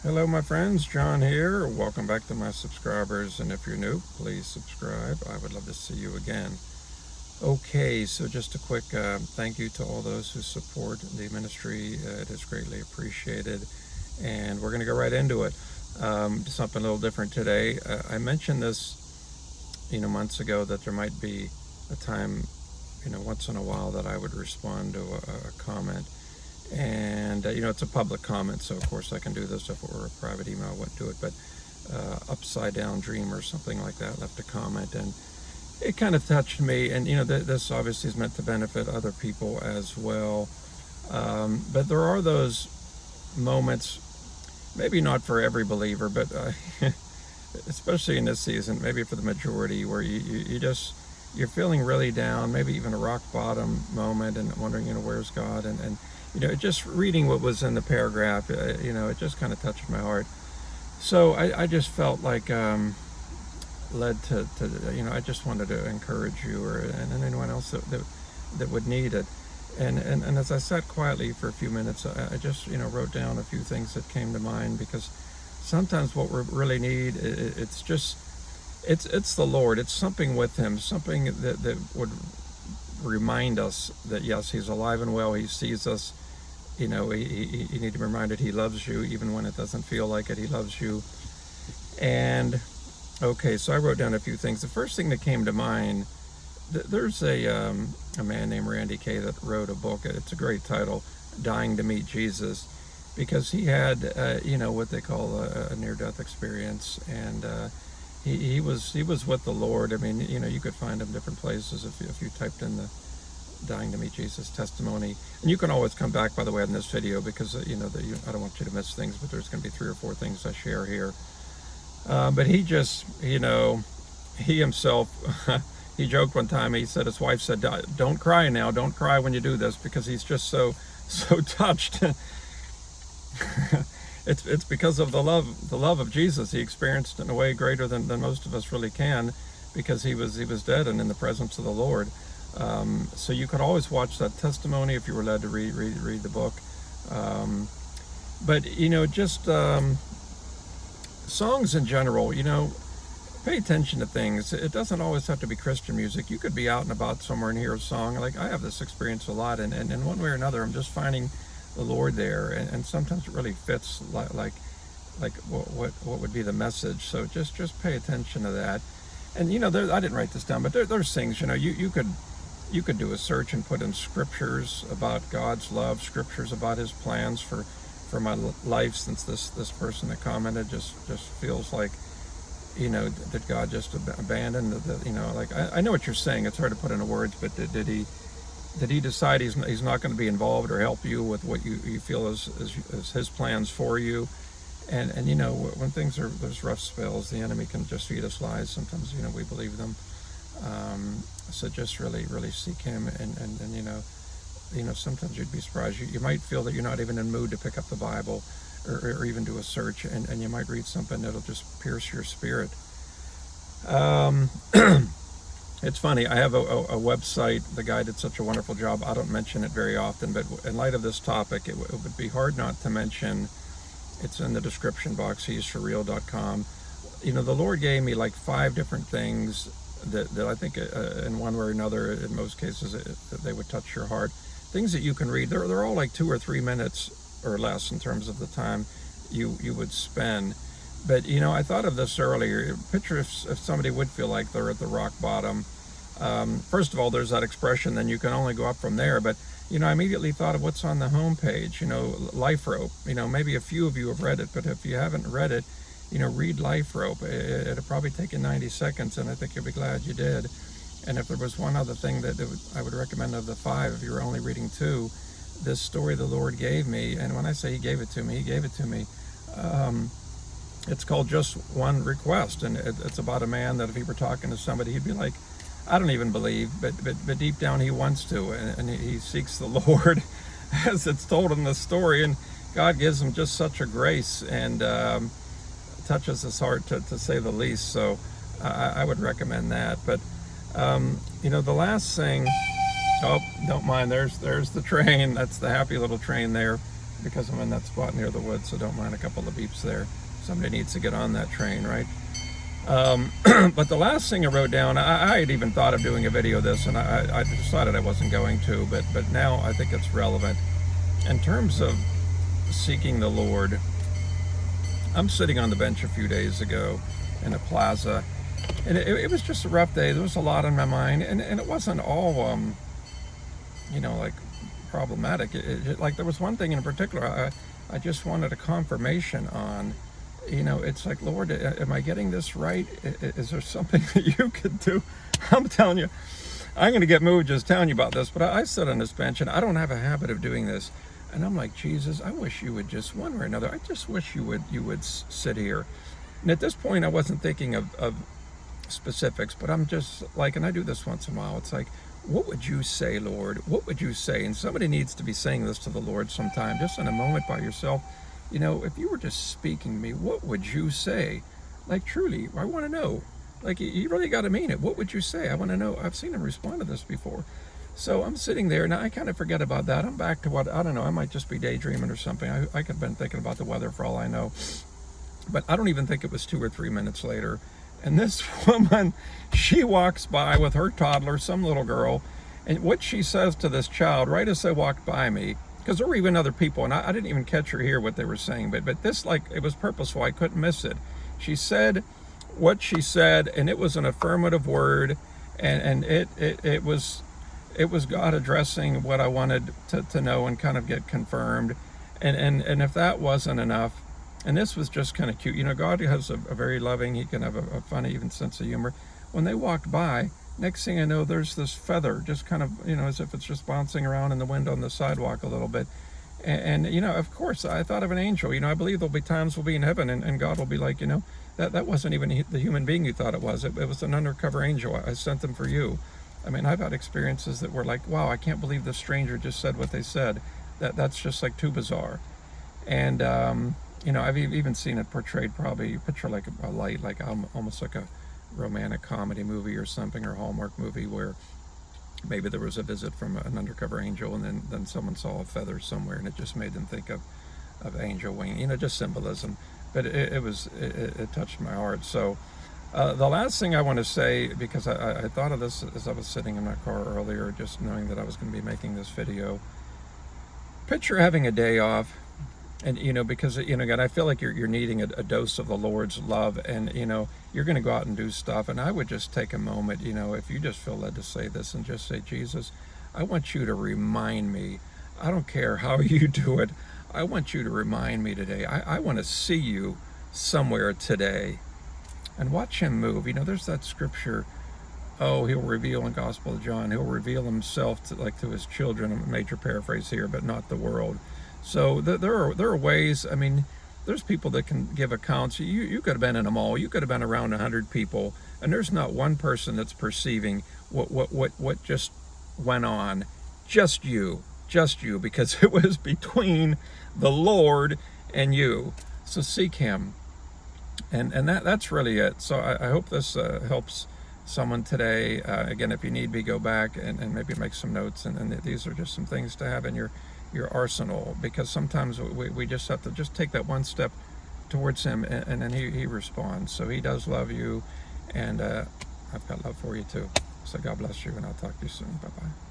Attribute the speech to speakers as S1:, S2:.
S1: Hello, my friends. John here. Welcome back to my subscribers. And if you're new, please subscribe. I would love to see you again. Okay, so just a quick thank you to all those who support the ministry. It is greatly appreciated. And we're going to go right into it. Something a little different today. I mentioned this, months ago, that there might be a time, once in a while that I would respond to a comment. And it's a public comment, so of course I can do this. If it were a private email, I wouldn't do it. But Upside Down Dream or something like that left a comment, and it kind of touched me. And this obviously is meant to benefit other people as well. But there are those moments, maybe not for every believer, but especially in this season, maybe for the majority, where you're feeling really down, maybe even a rock bottom moment, and wondering, where's God? And just reading what was in the paragraph, it just kind of touched my heart. So I just felt like led to I just wanted to encourage you and anyone else that would need it. And as I sat quietly for a few minutes, I just wrote down a few things that came to mind, because sometimes what we really need, it's the Lord. It's something with Him, something that would remind us that yes, He's alive and well. He sees us. You need to be reminded He loves you, even when it doesn't feel like it. He loves you. And okay, so I wrote down a few things. The first thing that came to mind, there's a man named Randy Kay that wrote a book. It's a great title, Dying to Meet Jesus, because he had what they call a near-death experience, and he was with the Lord. I mean, you could find him different places if you typed in the Dying to Meet Jesus testimony. And you can always come back, by the way, on this video, because I don't want you to miss things, but there's going to be 3 or 4 things I share here. But he just, he himself, he joked one time. He said, his wife said, "Don't cry now, don't cry when you do this," because he's just so touched. It's because of the love of Jesus he experienced in a way greater than most of us really can, because he was dead and in the presence of the Lord. So you could always watch that testimony if you were led to read the book. But just songs in general, pay attention to things. It doesn't always have to be Christian music. You could be out and about somewhere and hear a song. Like, I have this experience a lot, and in one way or another, I'm just finding the Lord there, and sometimes it really fits like what would be the message. So just pay attention to that. And I didn't write this down, but there's things, you could do a search and put in scriptures about God's love, scriptures about His plans for my life, since this person that commented just feels like, did God just abandon like, I know what you're saying. It's hard to put into words, but did he decide he's not going to be involved or help you with what you feel is His plans for you? And when there's rough spells, the enemy can just feed us lies. Sometimes we believe them. So just really seek Him, and sometimes you'd be surprised. You might feel that you're not even in the mood to pick up the Bible or even do a search, and you might read something that'll just pierce your spirit. It's funny, I have a website. The guy did such a wonderful job. I don't mention it very often, but in light of this topic, it would be hard not to mention. It's in the description box, he'sforreal.com. The Lord gave me like 5 different things that I think in one way or another, in most cases, that they would touch your heart. Things that you can read. They're all like 2 or 3 minutes or less in terms of the time you would spend. But I thought of this earlier. Picture if somebody would feel like they're at the rock bottom. First of all, there's that expression, then you can only go up from there. But I immediately thought of what's on the homepage. Life Rope. Maybe a few of you have read it, but if you haven't read it, read Life Rope. It'll probably take you 90 seconds, and I think you'll be glad you did. And if there was one other thing that I would recommend of the 5, if you were only reading 2, this story the Lord gave me, and when I say He gave it to me, He gave it to me. It's called Just One Request, and it's about a man that if he were talking to somebody, he'd be like, "I don't even believe," but deep down he wants to, and he seeks the Lord, as it's told in the story, and God gives him just such a grace, and touches his heart to say the least. So I would recommend that. But the last thing, oh, don't mind, there's the train. That's the happy little train there. because I'm in that spot near the woods, so don't mind a couple of beeps there. Somebody needs to get on that train, right? But the last thing I wrote down, I had even thought of doing a video of this, and I decided I wasn't going to, but now I think it's relevant. In terms of seeking the Lord, I'm sitting on the bench a few days ago in a plaza, and it was just a rough day. There was a lot on my mind, and it wasn't all, like problematic. Like there was one thing in particular I just wanted a confirmation on. It's like, Lord, am I getting this right? Is there something that you could do? I'm telling you, I'm going to get moved just telling you about this, but I sit on this bench, and I don't have a habit of doing this. And I'm like, Jesus, I wish you would just, one way or another, I just wish you would sit here. And at this point, I wasn't thinking of specifics, but I'm just like, and I do this once in a while, it's like, what would you say, Lord? What would you say? And somebody needs to be saying this to the Lord sometime, just in a moment by yourself. If you were just speaking to me, what would you say? Like, truly, I want to know. Like, you really got to mean it. What would you say? I want to know. I've seen him respond to this before. So I'm sitting there, and I kind of forget about that. I'm back to what, I don't know, I might just be daydreaming or something. I could have been thinking about the weather for all I know. But I don't even think it was 2 or 3 minutes later. And this woman, she walks by with her toddler, some little girl, and what she says to this child right as they walked by me, because there were even other people, and I didn't even catch or hear what they were saying, but this, like, it was purposeful. I couldn't miss it. She said what she said, and it was an affirmative word, and it was God addressing what I wanted to know and kind of get confirmed. And if that wasn't enough, and this was just kind of cute. God has a very loving, he can have a funny even sense of humor. When they walked by, next thing I know, there's this feather just kind of, as if it's just bouncing around in the wind on the sidewalk a little bit. And of course, I thought of an angel. I believe there'll be times we'll be in heaven and God will be like, that wasn't even the human being you thought it was. It was an undercover angel. I sent them for you. I mean, I've had experiences that were like, wow, I can't believe this stranger just said what they said. That's just like too bizarre. And, I've even seen it portrayed, probably picture like a light, like almost like a romantic comedy movie or something, or Hallmark movie, where maybe there was a visit from an undercover angel, and then someone saw a feather somewhere, and it just made them think of angel wing, just symbolism. But it touched my heart. So the last thing I want to say, because I thought of this as I was sitting in my car earlier, just knowing that I was going to be making this video. Picture having a day off. And, because, again, I feel like you're needing a dose of the Lord's love, and, you're going to go out and do stuff. And I would just take a moment, if you just feel led to say this, and just say, Jesus, I want you to remind me. I don't care how you do it. I want you to remind me today. I want to see you somewhere today, and watch him move. There's that scripture, he'll reveal in Gospel of John, he'll reveal himself to his children, a major paraphrase here, but not the world. So there are ways. I mean, there's people that can give accounts. You could have been in a mall. You could have been around 100 people, and there's not one person that's perceiving what just went on. Just you, because it was between the Lord and you. So seek him, and that's really it. So I hope this helps someone today. Again, if you need me, go back and maybe make some notes, and these are just some things to have in your arsenal, because sometimes we just have to just take that one step towards him, and then he responds. So he does love you, and I've got love for you too. So God bless you, and I'll talk to you soon. Bye-bye.